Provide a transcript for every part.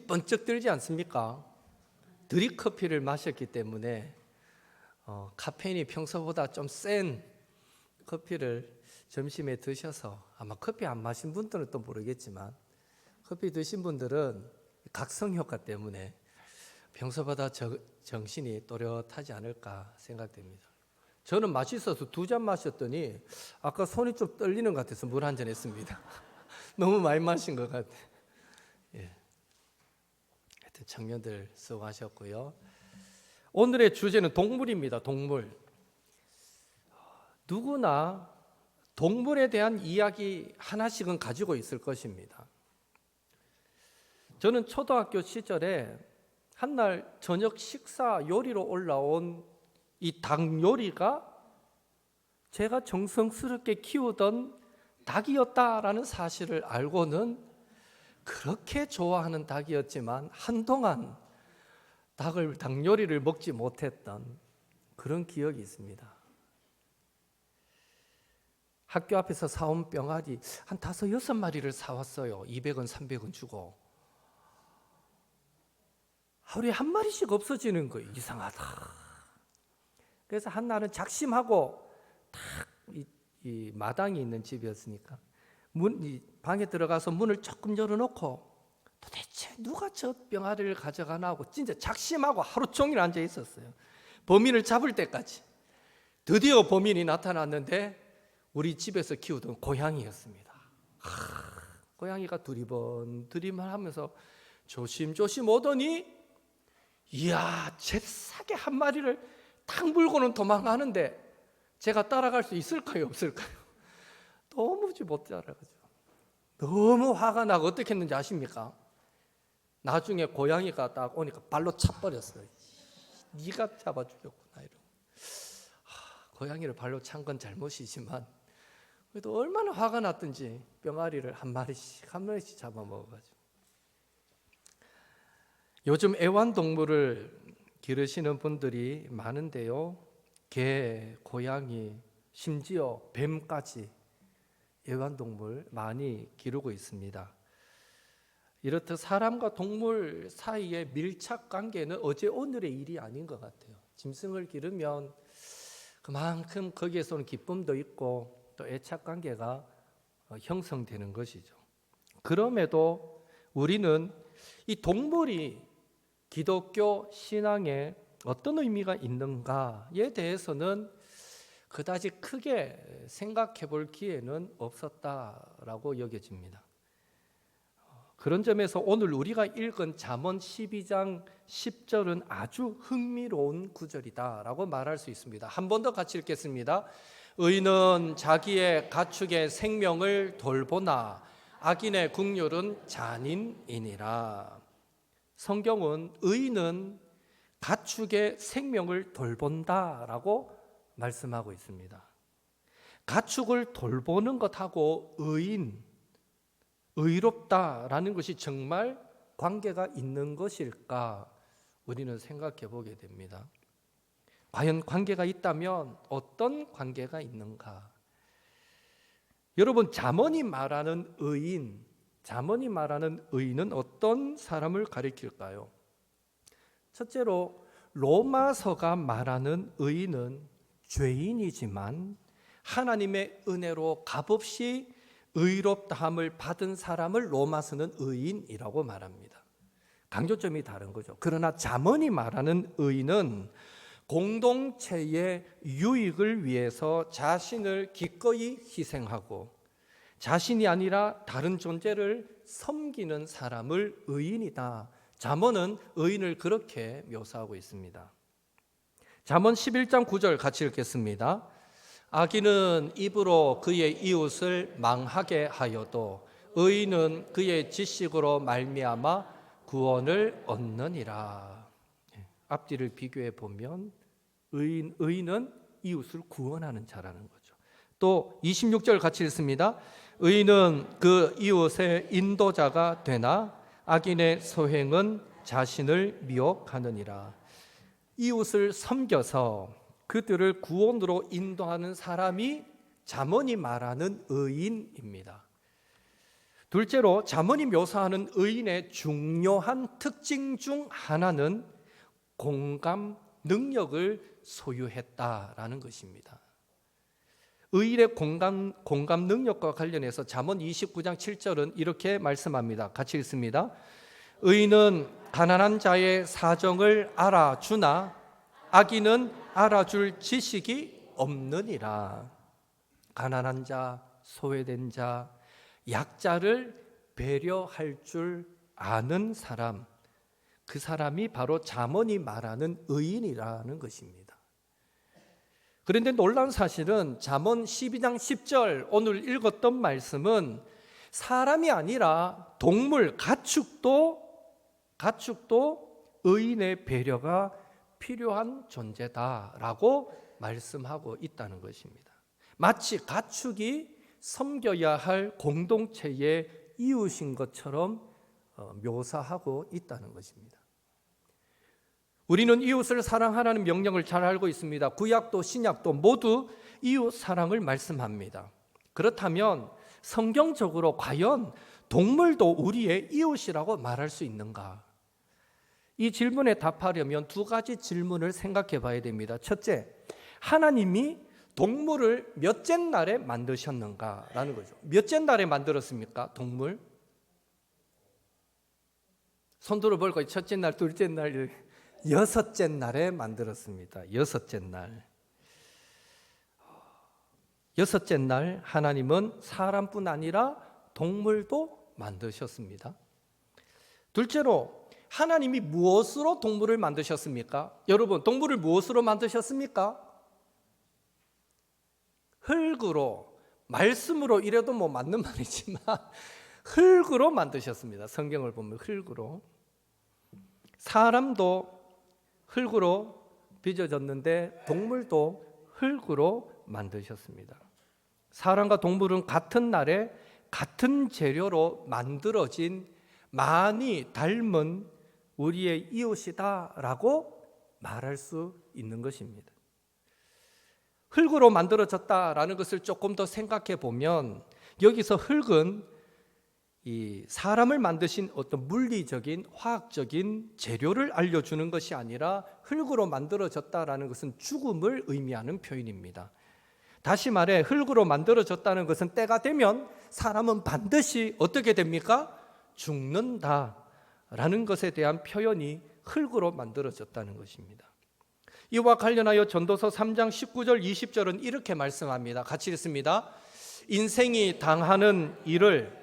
눈이 번쩍 들지 않습니까? 드립커피를 마셨기 때문에 카페인이 평소보다 좀 센 커피를 점심에 드셔서, 아마 커피 안 마신 분들은 또 모르겠지만 커피 드신 분들은 각성 효과 때문에 평소보다 정신이 또렷하지 않을까 생각됩니다. 저는 맛있어서 2잔 마셨더니 아까 손이 좀 떨리는 것 같아서 물 한 잔 했습니다. 너무 많이 마신 것 같아요. 예. 하여튼 청년들 수고하셨고요. 오늘의 주제는 동물입니다. 동물. 누구나 동물에 대한 이야기 하나씩은 가지고 있을 것입니다. 저는 초등학교 시절에 한날 저녁 식사 요리로 올라온 이 닭 요리가 제가 정성스럽게 키우던 닭이었다라는 사실을 알고는 그렇게 좋아하는 닭이었지만 한동안 닭 요리를 먹지 못했던 그런 기억이 있습니다. 학교 앞에서 사온 병아리 한 5-6마리를 사왔어요. 200원, 300원 주고. 하루에 한 마리씩 없어지는 거예요. 이상하다. 그래서 한날은 작심하고 딱 이 마당이 있는 집이었으니까 방에 들어가서 문을 조금 열어놓고 도대체 누가 저 병아리를 가져가나 하고 진짜 작심하고 하루 종일 앉아 있었어요. 범인을 잡을 때까지. 드디어 범인이 나타났는데 우리 집에서 키우던 고양이였습니다. 고양이가 두리번 하면서 조심조심 오더니 이야, 잽싸게 한 마리를 탁 물고는 도망가는데 제가 따라갈 수 있을까요, 없을까요? 도무지 못 따라가죠. 너무 화가 나고 어떻게 했는지 아십니까? 나중에 고양이가 딱 오니까 발로 차버렸어요. 네가 잡아주겠구나 이러고. 고양이를 발로 찬 건 잘못이지만 그래도 얼마나 화가 났든지 병아리를 한 마리씩 잡아먹어가지고. 요즘 애완동물을 기르시는 분들이 많은데요. 개, 고양이, 심지어 뱀까지 애완동물 많이 기르고 있습니다. 이렇듯 사람과 동물 사이의 밀착 관계는 어제 오늘의 일이 아닌 것 같아요. 짐승을 기르면 그만큼 거기에서는 기쁨도 있고 또 애착 관계가 형성되는 것이죠. 그럼에도 우리는 이 동물이 기독교 신앙에 어떤 의미가 있는가에 대해서는 그다지 크게 생각해 볼 기회는 없었다라고 여겨집니다. 그런 점에서 오늘 우리가 읽은 잠언 12장 10절은 아주 흥미로운 구절이다라고 말할 수 있습니다. 한 번 더 같이 읽겠습니다. 의인은 자기의 가축의 생명을 돌보나 악인의 국률은 잔인이니라. 성경은 의인은 가축의 생명을 돌본다라고 말씀하고 있습니다. 가축을 돌보는 것하고 의롭다라는 것이 정말 관계가 있는 것일까? 우리는 생각해 보게 됩니다. 과연 관계가 있다면 어떤 관계가 있는가? 여러분, 잠언이 말하는 의인은 어떤 사람을 가리킬까요? 첫째로 로마서가 말하는 의인은 죄인이지만 하나님의 은혜로 값없이 의롭다함을 받은 사람을 로마서는 의인이라고 말합니다. 강조점이 다른 거죠. 그러나 잠언이 말하는 의인은 공동체의 유익을 위해서 자신을 기꺼이 희생하고 자신이 아니라 다른 존재를 섬기는 사람을 의인이다. 잠언은 의인을 그렇게 묘사하고 있습니다. 잠언 11장 9절 같이 읽겠습니다. 악인은 입으로 그의 이웃을 망하게 하여도 의인은 그의 지식으로 말미암아 구원을 얻느니라. 앞뒤를 비교해 보면 의인은 이웃을 구원하는 자라는 거죠. 또 26절 같이 읽습니다. 의인은 그 이웃의 인도자가 되나 악인의 소행은 자신을 미혹하느니라. 이웃을 섬겨서 그들을 구원으로 인도하는 사람이 잠언이 말하는 의인입니다. 둘째로 잠언이 묘사하는 의인의 중요한 특징 중 하나는 공감 능력을 소유했다라는 것입니다. 의인의 공감 능력과 관련해서 잠언 29장 7절은 이렇게 말씀합니다. 같이 읽습니다. 의인은 가난한 자의 사정을 알아주나 악인은 알아줄 지식이 없느니라. 가난한 자, 소외된 자, 약자를 배려할 줄 아는 사람, 그 사람이 바로 잠언이 말하는 의인이라는 것입니다. 그런데 놀라운 사실은 잠언 12장 10절 오늘 읽었던 말씀은 사람이 아니라 동물, 가축도 의인의 배려가 필요한 존재다라고 말씀하고 있다는 것입니다. 마치 가축이 섬겨야 할 공동체의 이웃인 것처럼 묘사하고 있다는 것입니다. 우리는 이웃을 사랑하라는 명령을 잘 알고 있습니다. 구약도 신약도 모두 이웃 사랑을 말씀합니다. 그렇다면 성경적으로 과연 동물도 우리의 이웃이라고 말할 수 있는가? 이 질문에 답하려면 두 가지 질문을 생각해 봐야 됩니다. 첫째, 하나님이 동물을 몇째 날에 만드셨는가라는 거죠. 몇째 날에 만들었습니까? 동물? 손 들어볼까요? 첫째 날, 둘째 날, 여섯째 날에 만들었습니다. 여섯째 날. 여섯째 날 하나님은 사람뿐 아니라 동물도 만드셨습니다. 둘째로 하나님이 무엇으로 동물을 만드셨습니까? 여러분, 동물을 무엇으로 만드셨습니까? 흙으로, 말씀으로 이래도 뭐 맞는 말이지만 흙으로 만드셨습니다. 성경을 보면 흙으로. 사람도 흙으로 빚어졌는데 동물도 흙으로 만드셨습니다. 사람과 동물은 같은 날에 같은 재료로 만들어진 많이 닮은 우리의 이웃이다라고 말할 수 있는 것입니다. 흙으로 만들어졌다라는 것을 조금 더 생각해 보면 여기서 흙은 이 사람을 만드신 어떤 물리적인 화학적인 재료를 알려주는 것이 아니라 흙으로 만들어졌다라는 것은 죽음을 의미하는 표현입니다. 다시 말해 흙으로 만들어졌다는 것은 때가 되면 사람은 반드시 어떻게 됩니까? 죽는다라는 것에 대한 표현이 흙으로 만들어졌다는 것입니다. 이와 관련하여 전도서 3장 19절 20절은 이렇게 말씀합니다. 같이 읽습니다. 인생이 당하는 일을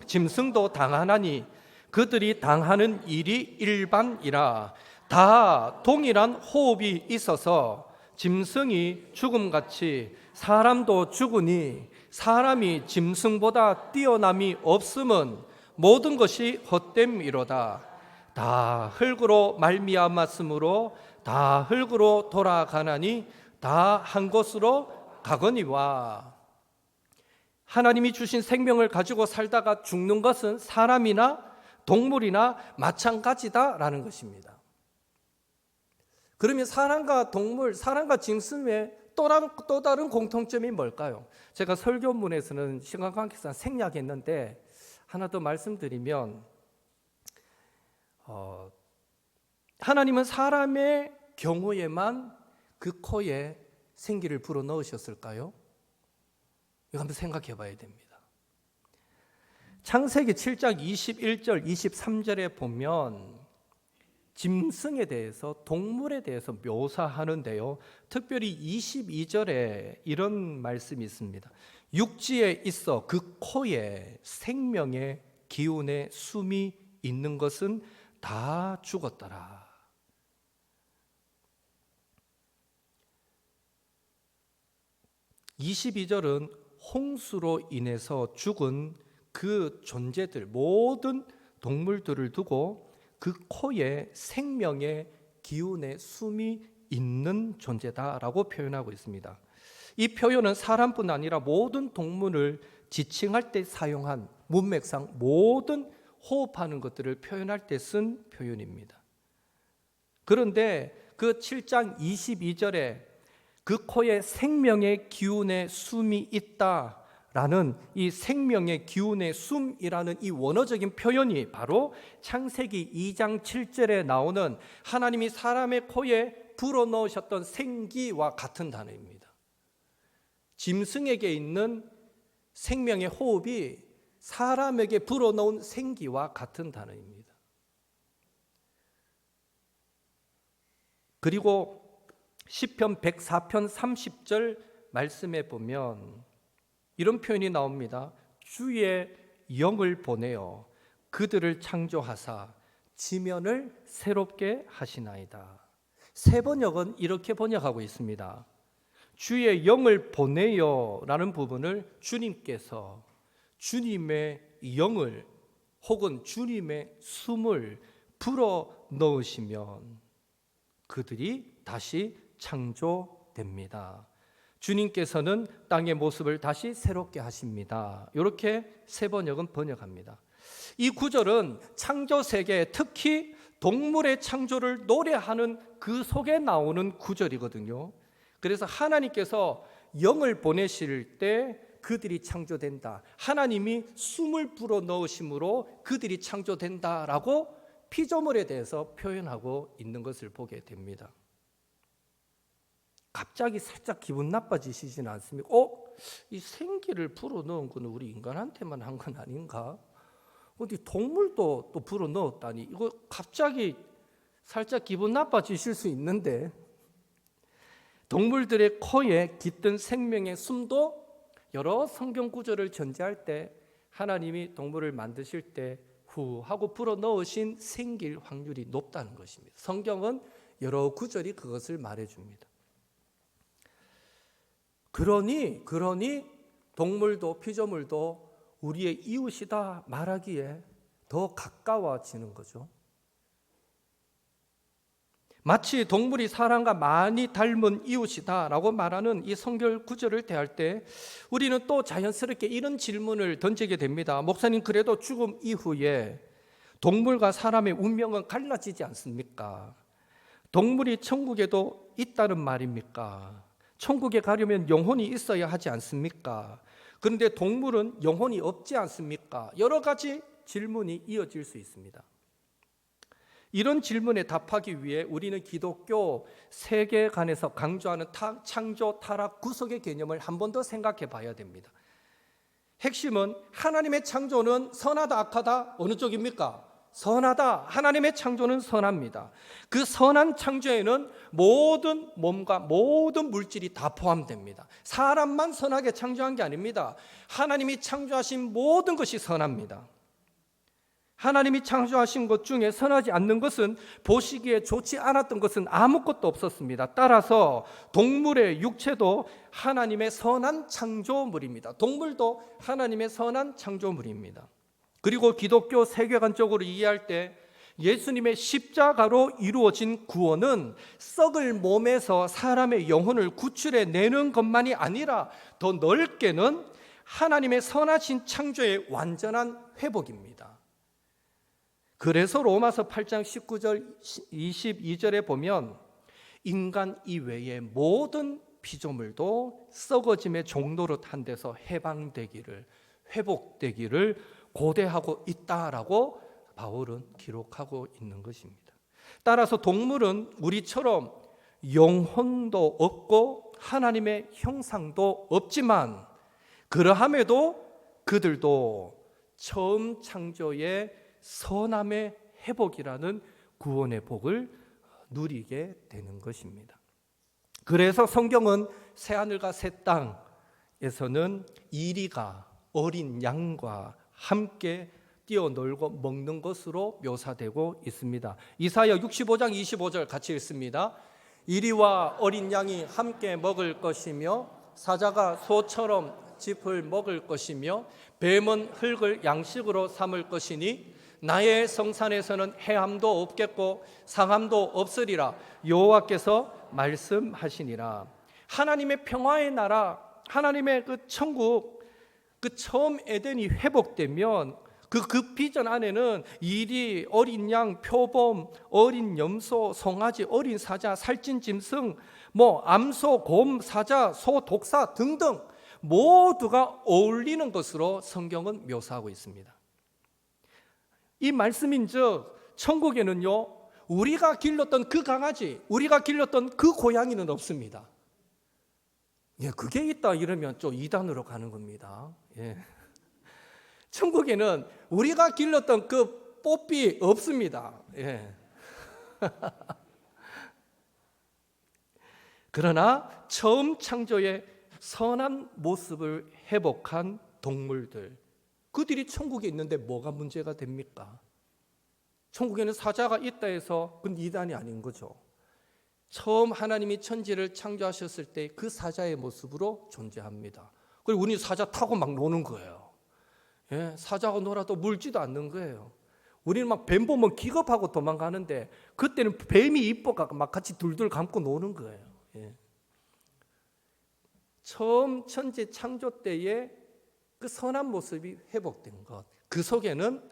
짐승도 당하나니 그들이 당하는 일이 일반이라. 다 동일한 호흡이 있어서 짐승이 죽음같이 사람도 죽으니 사람이 짐승보다 뛰어남이 없음은 모든 것이 헛됨이로다. 다 흙으로 말미암았으므로 다 흙으로 돌아가나니 다 한 곳으로 가거니와. 하나님이 주신 생명을 가지고 살다가 죽는 것은 사람이나 동물이나 마찬가지다라는 것입니다. 그러면 사람과 동물, 사람과 짐승의 또 다른 공통점이 뭘까요? 제가 설교문에서는 시간 관계상 생략했는데 하나 더 말씀드리면 하나님은 사람의 경우에만 그 코에 생기를 불어넣으셨을까요? 이거 한번 생각해 봐야 됩니다. 창세기 7장 21절 23절에 보면 짐승에 대해서 동물에 대해서 묘사하는데요. 특별히 22절에 이런 말씀이 있습니다. 육지에 있어 그 코에 생명의 기운의 숨이 있는 것은 다 죽었더라. (22절은) 홍수로 인해서 죽은 그 존재들, 모든 동물들을 두고 그 코에 생명의 기운의 숨이 있는 존재다라고 표현하고 있습니다. 이 표현은 사람뿐 아니라 모든 동물을 지칭할 때 사용한 문맥상 모든 호흡하는 것들을 표현할 때 쓴 표현입니다. 그런데 그 7장 22절에 그 코에 생명의 기운의 숨이 라는 이 생명의 기운의 숨이라는 이 원어적인 표현이 바로 창세기 2장 7절에 나오는 하나님이 사람의 코에 불어넣으셨던 생기와 같은 단어입니다. 짐승에게 있는 생명의 호흡이 사람에게 불어넣은 생기와 같은 단어입니다. 그리고 시편 104편 30절 말씀에 보면 이런 표현이 나옵니다. 주의 영을 보내어 그들을 창조하사 지면을 새롭게 하시나이다. 새 번역은 이렇게 번역하고 있습니다. 주의 영을 보내어 라는 부분을 주님께서 주님의 영을 혹은 주님의 숨을 불어 넣으시면 그들이 다시 창조됩니다. 주님께서는 땅의 모습을 다시 새롭게 하십니다. 이렇게 새 번역은 번역합니다. 이 구절은 창조 세계, 특히 동물의 창조를 노래하는 그 속에 나오는 구절이거든요. 그래서 하나님께서 영을 보내실 때 그들이 창조된다. 하나님이 숨을 불어 넣으심으로 그들이 창조된다라고 피조물에 대해서 표현하고 있는 것을 보게 됩니다. 갑자기 살짝 기분 나빠지시지는 않습니까? 이 생기를 불어넣은 거는 우리 인간한테만 한 건 아닌가? 어디 동물도 또 불어넣었다니 이거 갑자기 살짝 기분 나빠지실 수 있는데 동물들의 코에 깃든 생명의 숨도 여러 성경 구절을 전제할 때 하나님이 동물을 만드실 때 후 하고 불어넣으신 생길 확률이 높다는 것입니다. 성경은 여러 구절이 그것을 말해줍니다. 그러니 동물도 피조물도 우리의 이웃이다 말하기에 더 가까워지는 거죠. 마치 동물이 사람과 많이 닮은 이웃이다라고 말하는 이 성경 구절을 대할 때 우리는 또 자연스럽게 이런 질문을 던지게 됩니다. 목사님, 그래도 죽음 이후에 동물과 사람의 운명은 갈라지지 않습니까? 동물이 천국에도 있다는 말입니까? 천국에 가려면 영혼이 있어야 하지 않습니까? 그런데 동물은 영혼이 없지 않습니까? 여러 가지 질문이 이어질 수 있습니다. 이런 질문에 답하기 위해 우리는 기독교 세계관에서 강조하는 창조, 타락, 구속의 개념을 한 번 더 생각해 봐야 됩니다. 핵심은 하나님의 창조는 선하다, 악하다? 어느 쪽입니까? 선하다. 하나님의 창조는 선합니다. 그 선한 창조에는 모든 몸과 모든 물질이 다 포함됩니다. 사람만 선하게 창조한 게 아닙니다. 하나님이 창조하신 모든 것이 선합니다. 하나님이 창조하신 것 중에 선하지 않는 것은 보시기에 좋지 않았던 것은 아무것도 없었습니다. 따라서 동물의 육체도 하나님의 선한 창조물입니다. 동물도 하나님의 선한 창조물입니다. 그리고 기독교 세계관적으로 이해할 때 예수님의 십자가로 이루어진 구원은 썩을 몸에서 사람의 영혼을 구출해내는 것만이 아니라 더 넓게는 하나님의 선하신 창조의 완전한 회복입니다. 그래서 로마서 8장 19절 22절에 보면 인간 이외의 모든 피조물도 썩어짐의 종로로 탄 데서 해방되기를, 회복되기를 고대하고 있다라고 바울은 기록하고 있는 것입니다. 따라서 동물은 우리처럼 영혼도 없고 하나님의 형상도 없지만 그러함에도 그들도 처음 창조의 선함의 회복이라는 구원의 복을 누리게 되는 것입니다. 그래서 성경은 새하늘과 새 땅에서는 이리가 어린 양과 함께 뛰어놀고 먹는 것으로 묘사되고 있습니다. 이사야 65장 25절 같이 읽습니다. 이리와 어린 양이 함께 먹을 것이며 사자가 소처럼 짚을 먹을 것이며 뱀은 흙을 양식으로 삼을 것이니 나의 성산에서는 해함도 없겠고 상함도 없으리라 여호와께서 말씀하시니라. 하나님의 평화의 나라, 하나님의 그 천국, 그 처음 에덴이 회복되면 그 비전 안에는 이리, 어린 양, 표범, 어린 염소, 송아지, 어린 사자, 살찐 짐승, 암소, 곰, 사자, 소, 독사 등등 모두가 어울리는 것으로 성경은 묘사하고 있습니다. 이 말씀인즉 천국에는요, 우리가 길렀던 그 강아지, 우리가 길렀던 그 고양이는 없습니다. 예, 그게 있다 이러면 좀 이단으로 가는 겁니다. 예. 천국에는 우리가 길렀던 그 뽀삐 없습니다. 예. 그러나 처음 창조의 선한 모습을 회복한 동물들, 그들이 천국에 있는데 뭐가 문제가 됩니까? 천국에는 사자가 있다 해서 그건 이단이 아닌 거죠. 처음 하나님이 천지를 창조하셨을 때 그 사자의 모습으로 존재합니다. 그리고 우리 사자 타고 막 노는 거예요. 예, 사자가 놀아도 물지도 않는 거예요. 우리는 막 뱀 보면 기겁하고 도망가는데 그때는 뱀이 이뻐가 막 같이 둘둘 감고 노는 거예요. 예. 처음 천지 창조 때에 그 선한 모습이 회복된 것, 그 속에는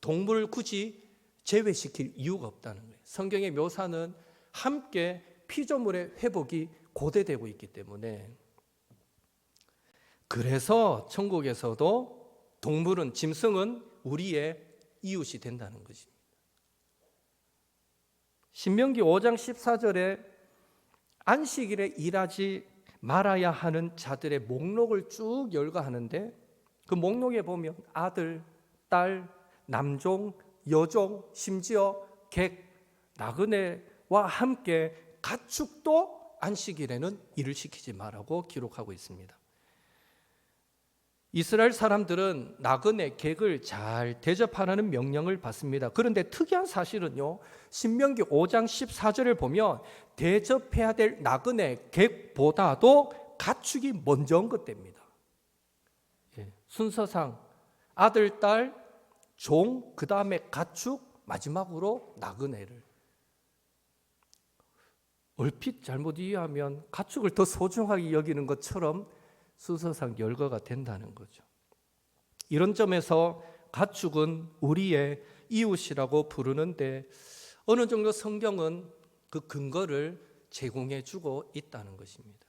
동물을 굳이 제외시킬 이유가 없다는 거예요. 성경의 묘사는 함께 피조물의 회복이 고대되고 있기 때문에, 그래서 천국에서도 동물은, 짐승은 우리의 이웃이 된다는 것입니다. 신명기 5장 14절에 안식일에 일하지 말아야 하는 자들의 목록을 쭉 열거하는데, 그 목록에 보면 아들, 딸, 남종, 여종, 심지어 객, 나그네와 함께 가축도 안식일에는 일을 시키지 말라고 기록하고 있습니다. 이스라엘 사람들은 나그네, 객을 잘 대접하라는 명령을 받습니다. 그런데 특이한 사실은요, 신명기 5장 14절을 보면 대접해야 될 나그네, 객보다도 가축이 먼저 언급됩니다. 예, 순서상 아들, 딸, 종, 그 다음에 가축, 마지막으로 나그네를. 얼핏 잘못 이해하면 가축을 더 소중하게 여기는 것처럼 순서상 열거가 된다는 거죠. 이런 점에서 가축은 우리의 이웃이라고 부르는데 어느 정도 성경은 그 근거를 제공해 주고 있다는 것입니다.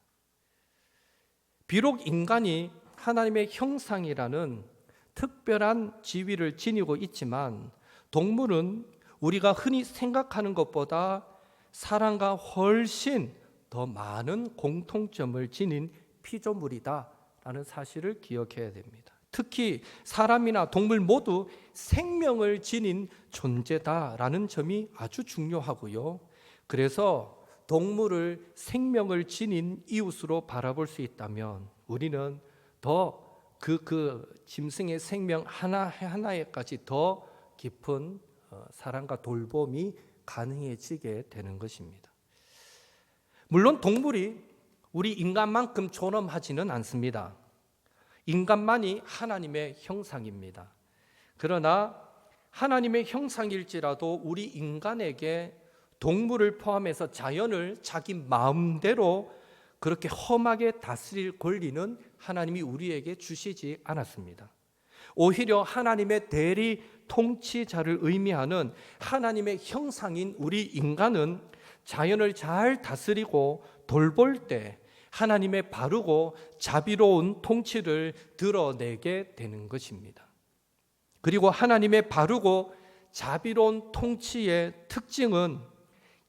비록 인간이 하나님의 형상이라는 특별한 지위를 지니고 있지만 동물은 우리가 흔히 생각하는 것보다 사람과 훨씬 더 많은 공통점을 지닌 피조물이다라는 사실을 기억해야 됩니다. 특히 사람이나 동물 모두 생명을 지닌 존재다라는 점이 아주 중요하고요. 그래서 동물을 생명을 지닌 이웃으로 바라볼 수 있다면 우리는 더 그 짐승의 생명 하나하나에까지 더 깊은 사랑과 돌봄이 가능해지게 되는 것입니다. 물론 동물이 우리 인간만큼 존엄하지는 않습니다. 인간만이 하나님의 형상입니다. 그러나 하나님의 형상일지라도 우리 인간에게 동물을 포함해서 자연을 자기 마음대로 그렇게 험하게 다스릴 권리는 하나님이 우리에게 주시지 않았습니다. 오히려 하나님의 대리 통치자를 의미하는 하나님의 형상인 우리 인간은 자연을 잘 다스리고 돌볼 때 하나님의 바르고 자비로운 통치를 드러내게 되는 것입니다. 그리고 하나님의 바르고 자비로운 통치의 특징은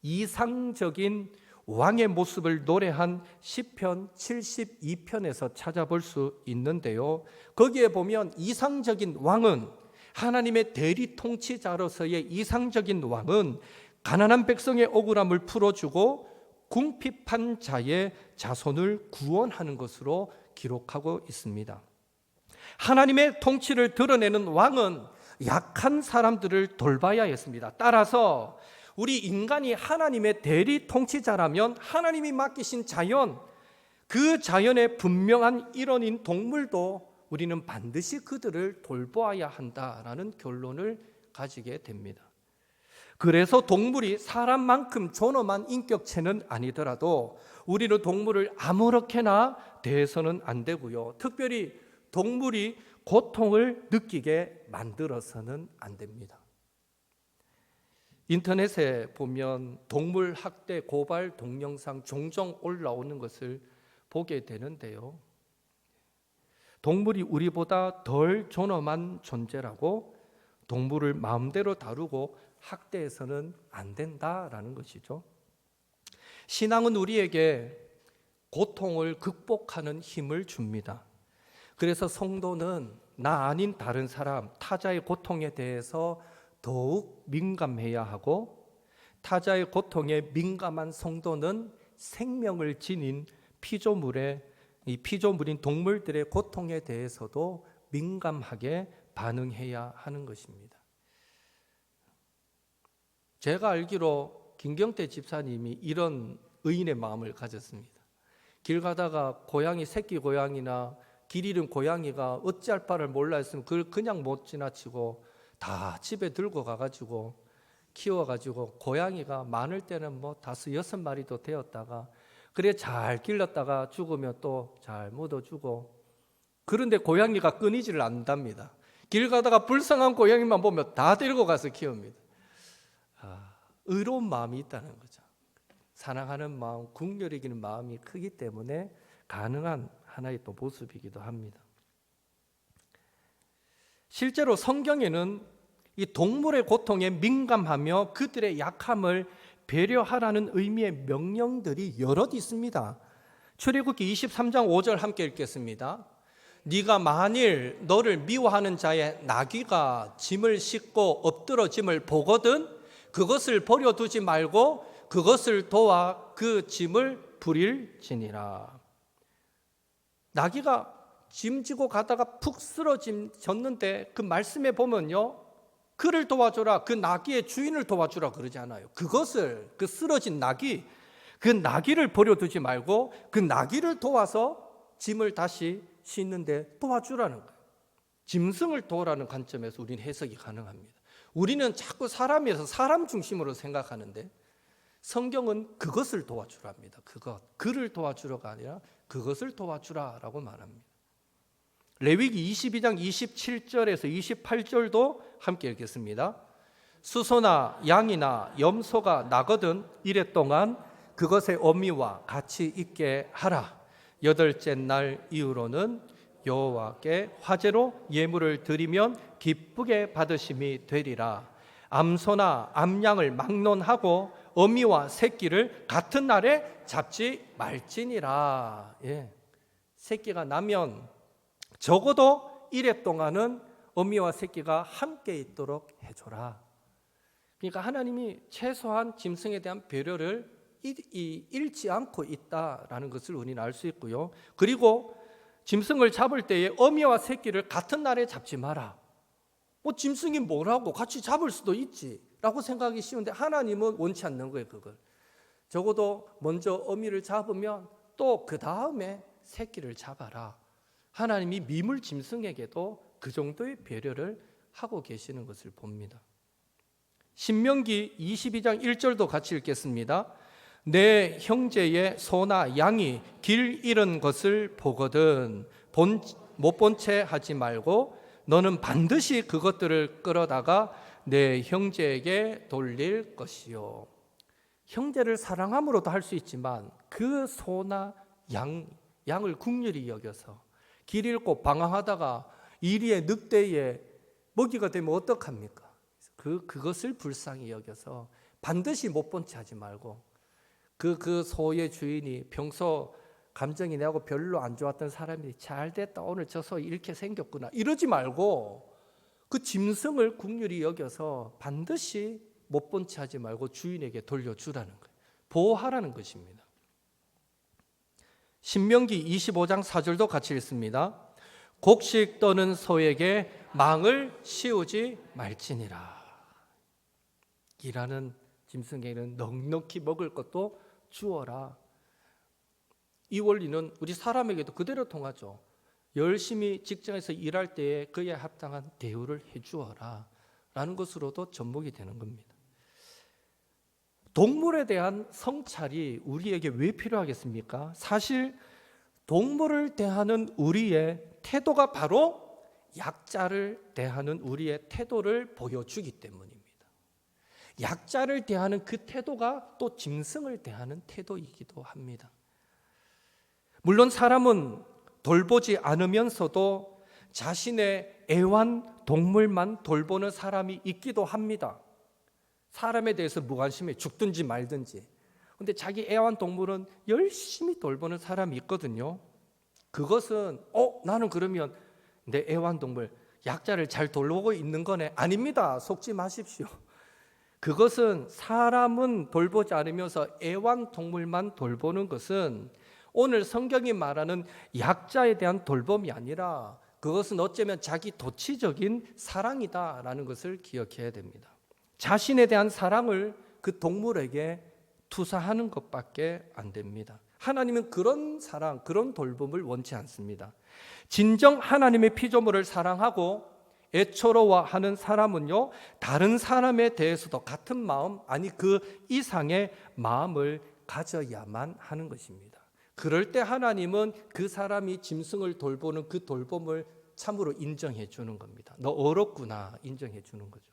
이상적인 왕의 모습을 노래한 시편 72편에서 찾아볼 수 있는데요. 거기에 보면 이상적인 왕은, 하나님의 대리 통치자로서의 이상적인 왕은 가난한 백성의 억울함을 풀어주고 궁핍한 자의 자손을 구원하는 것으로 기록하고 있습니다. 하나님의 통치를 드러내는 왕은 약한 사람들을 돌봐야 했습니다. 따라서 우리 인간이 하나님의 대리 통치자라면 하나님이 맡기신 자연, 그 자연의 분명한 일원인 동물도 우리는 반드시 그들을 돌보아야 한다라는 결론을 가지게 됩니다. 그래서 동물이 사람만큼 존엄한 인격체는 아니더라도 우리는 동물을 아무렇게나 대해서는 안 되고요. 특별히 동물이 고통을 느끼게 만들어서는 안 됩니다. 인터넷에 보면 동물 학대 고발 동영상 종종 올라오는 것을 보게 되는데요. 동물이 우리보다 덜 존엄한 존재라고 동물을 마음대로 다루고 학대해서는 안 된다라는 것이죠. 신앙은 우리에게 고통을 극복하는 힘을 줍니다. 그래서 성도는 나 아닌 다른 사람, 타자의 고통에 대해서 더욱 민감해야 하고, 타자의 고통에 민감한 성도는 생명을 지닌 피조물인 동물들의 고통에 대해서도 민감하게 반응해야 하는 것입니다. 제가 알기로 김경태 집사님이 이런 의인의 마음을 가졌습니다. 길 가다가 새끼 고양이나 길 잃은 고양이가 어찌할 바를 몰라 했으면 그걸 그냥 못 지나치고 다 집에 들고 가가지고 키워가지고 고양이가 많을 때는 5, 6마리도 되었다가 그래 잘 길렀다가 죽으면 또 잘 묻어주고, 그런데 고양이가 끊이지를 않답니다. 길 가다가 불쌍한 고양이만 보면 다 데리고 가서 키웁니다. 의로운 마음이 있다는 거죠. 사랑하는 마음, 국률 이기는 마음이 크기 때문에 가능한 하나의 또 모습이기도 합니다. 실제로 성경에는 이 동물의 고통에 민감하며 그들의 약함을 배려하라는 의미의 명령들이 여럿 있습니다. 출애굽기 23장 5절 함께 읽겠습니다. 네가 만일 너를 미워하는 자의 나귀가 짐을 싣고 엎드러짐을 보거든 그것을 버려두지 말고 그것을 도와 그 짐을 부릴지니라. 나귀가 짐 지고 가다가 푹 쓰러졌는데 그 말씀에 보면요, 그를 도와줘라, 그 나귀의 주인을 도와주라 그러지 않아요. 그 쓰러진 나귀, 그 나귀를 버려두지 말고 그 나귀를 도와서 짐을 다시 싣는데 도와주라는 거예요. 짐승을 도우라는 관점에서 우리는 해석이 가능합니다. 우리는 자꾸 사람에서 사람 중심으로 생각하는데 성경은 그것을 도와주랍니다. 그를 도와주라가 아니라 그것을 도와주라라고 말합니다. 레위기 22장 27절에서 28절도 함께 읽겠습니다. 수소나 양이나 염소가 나거든 이래 동안 그것의 어미와 같이 있게 하라. 8째 날 이후로는 여호와께 화제로 예물을 드리면 기쁘게 받으심이 되리라. 암소나 암양을 막론하고 어미와 새끼를 같은 날에 잡지 말지니라. 새끼가 나면 적어도 1회 동안은 어미와 새끼가 함께 있도록 해줘라. 그러니까 하나님이 최소한 짐승에 대한 배려를 잃지 않고 있다라는 것을 우리는 알 수 있고요. 그리고 짐승을 잡을 때에 어미와 새끼를 같은 날에 잡지 마라. 짐승이 뭐라고 같이 잡을 수도 있지 라고 생각하기 쉬운데 하나님은 원치 않는 거예요. 그걸 적어도 먼저 어미를 잡으면 또 그 다음에 새끼를 잡아라. 하나님이 미물 짐승에게도 그 정도의 배려를 하고 계시는 것을 봅니다. 신명기 22장 1절도 같이 읽겠습니다. 내 형제의 소나 양이 길 잃은 것을 보거든 못 본 채 하지 말고 너는 반드시 그것들을 끌어다가 내 형제에게 돌릴 것이요. 형제를 사랑함으로도 할 수 있지만 그 소나 양을 긍휼히 여겨서 길 잃고 방황하다가 이리에 늑대에 먹이가 되면 어떡합니까? 그것을 불쌍히 여겨서 반드시 못 본 채 하지 말고 그 소의 주인이 평소 감정이 내하고 별로 안 좋았던 사람이 잘 됐다, 오늘 저 소 이렇게 생겼구나 이러지 말고 그 짐승을 긍휼히 여겨서 반드시 못 본 채 하지 말고 주인에게 돌려주라는 거예요. 보호하라는 것입니다. 신명기 25장 4절도 같이 읽습니다. 곡식 떠는 소에게 망을 씌우지 말지니라. 일하는 짐승에게는 넉넉히 먹을 것도 주어라. 이 원리는 우리 사람에게도 그대로 통하죠. 열심히 직장에서 일할 때에 그에 합당한 대우를 해주어라 라는 것으로도 접목이 되는 겁니다. 동물에 대한 성찰이 우리에게 왜 필요하겠습니까? 사실 동물을 대하는 우리의 태도가 바로 약자를 대하는 우리의 태도를 보여주기 때문입니다. 약자를 대하는 그 태도가 또 짐승을 대하는 태도이기도 합니다. 물론 사람은 돌보지 않으면서도 자신의 애완동물만 돌보는 사람이 있기도 합니다. 사람에 대해서 무관심해 죽든지 말든지. 근데 자기 애완동물은 열심히 돌보는 사람이 있거든요. 그것은 나는 그러면 내 애완동물 약자를 잘 돌보고 있는 거네. 아닙니다. 속지 마십시오. 그것은 사람은 돌보지 않으면서 애완동물만 돌보는 것은 오늘 성경이 말하는 약자에 대한 돌봄이 아니라 그것은 어쩌면 자기 도치적인 사랑이다라는 것을 기억해야 됩니다. 자신에 대한 사랑을 그 동물에게 투사하는 것밖에 안 됩니다. 하나님은 그런 사랑, 그런 돌봄을 원치 않습니다. 진정 하나님의 피조물을 사랑하고 애처로워하는 사람은요, 다른 사람에 대해서도 같은 마음, 아니 그 이상의 마음을 가져야만 하는 것입니다. 그럴 때 하나님은 그 사람이 짐승을 돌보는 그 돌봄을 참으로 인정해 주는 겁니다. 너 어렵구나 인정해 주는 거죠.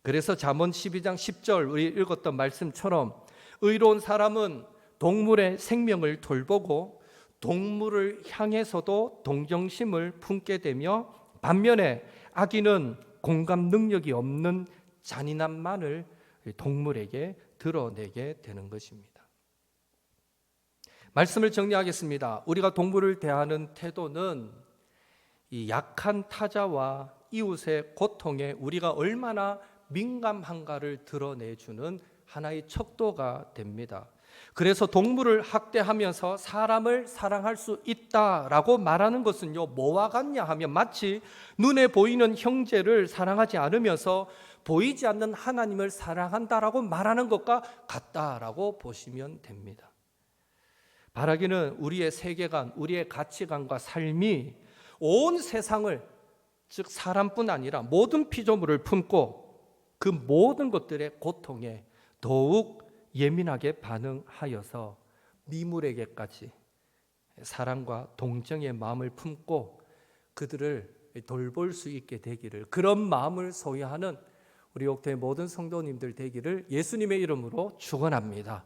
그래서 잠언 12장 10절 우리 읽었던 말씀처럼 의로운 사람은 동물의 생명을 돌보고 동물을 향해서도 동정심을 품게 되며 반면에 악인은 공감 능력이 없는 잔인함만을 동물에게 드러내게 되는 것입니다. 말씀을 정리하겠습니다. 우리가 동물을 대하는 태도는 이 약한 타자와 이웃의 고통에 우리가 얼마나 민감한가를 드러내주는 하나의 척도가 됩니다. 그래서 동물을 학대하면서 사람을 사랑할 수 있다라고 말하는 것은요, 뭐와 같냐 하면 마치 눈에 보이는 형제를 사랑하지 않으면서 보이지 않는 하나님을 사랑한다라고 말하는 것과 같다라고 보시면 됩니다. 바라기는 우리의 세계관, 우리의 가치관과 삶이 온 세상을, 즉 사람뿐 아니라 모든 피조물을 품고 그 모든 것들의 고통에 더욱 예민하게 반응하여서 미물에게까지 사랑과 동정의 마음을 품고 그들을 돌볼 수 있게 되기를, 그런 마음을 소유하는 우리 옥토의 모든 성도님들 되기를 예수님의 이름으로 축원합니다.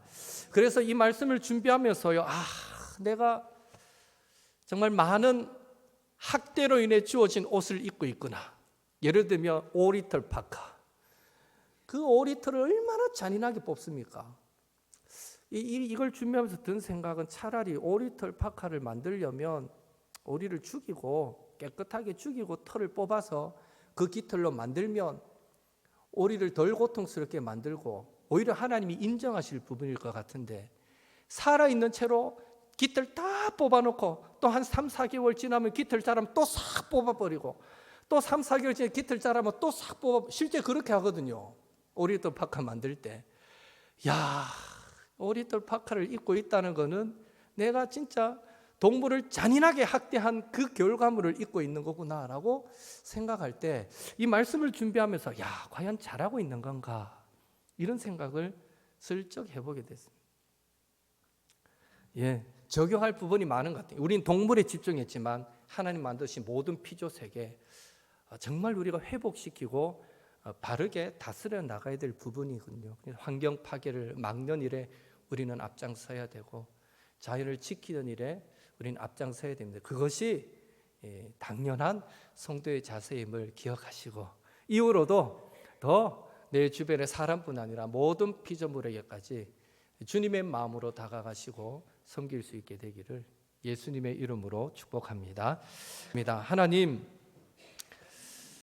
그래서 이 말씀을 준비하면서요, 내가 정말 많은 학대로 인해 주어진 옷을 입고 있구나. 예를 들면 오리털 파카. 그 오리털을 얼마나 잔인하게 뽑습니까? 이걸 준비하면서 든 생각은 차라리 오리털 파카를 만들려면 오리를 죽이고 깨끗하게 죽이고 털을 뽑아서 그 깃털로 만들면 오리를 덜 고통스럽게 만들고 오히려 하나님이 인정하실 부분일 것 같은데, 살아있는 채로 깃털 다 뽑아놓고 또 한 3, 4개월 지나면 깃털 자라면 또 싹 뽑아버리고 또 3, 4개월 지나면 깃털 자라면 또 싹 실제 그렇게 하거든요. 오리털 파카 만들 때. 오리털 파카를 입고 있다는 거는 내가 진짜 동물을 잔인하게 학대한 그 결과물을 입고 있는 거구나라고 생각할 때 이 말씀을 준비하면서 과연 잘하고 있는 건가, 이런 생각을 슬쩍 해보게 됐습니다. 적용할 부분이 많은 것 같아요. 우린 동물에 집중했지만 하나님 만드신 모든 피조 세계 정말 우리가 회복시키고 바르게 다스려 나가야 될 부분이거든요. 환경 파괴를 막는 일에 우리는 앞장서야 되고 자연을 지키는 일에 우리는 앞장서야 됩니다. 그것이 당연한 성도의 자세임을 기억하시고 이후로도 더 내 주변의 사람뿐 아니라 모든 피조물에게까지 주님의 마음으로 다가가시고 섬길 수 있게 되기를 예수님의 이름으로 축복합니다. 하나님,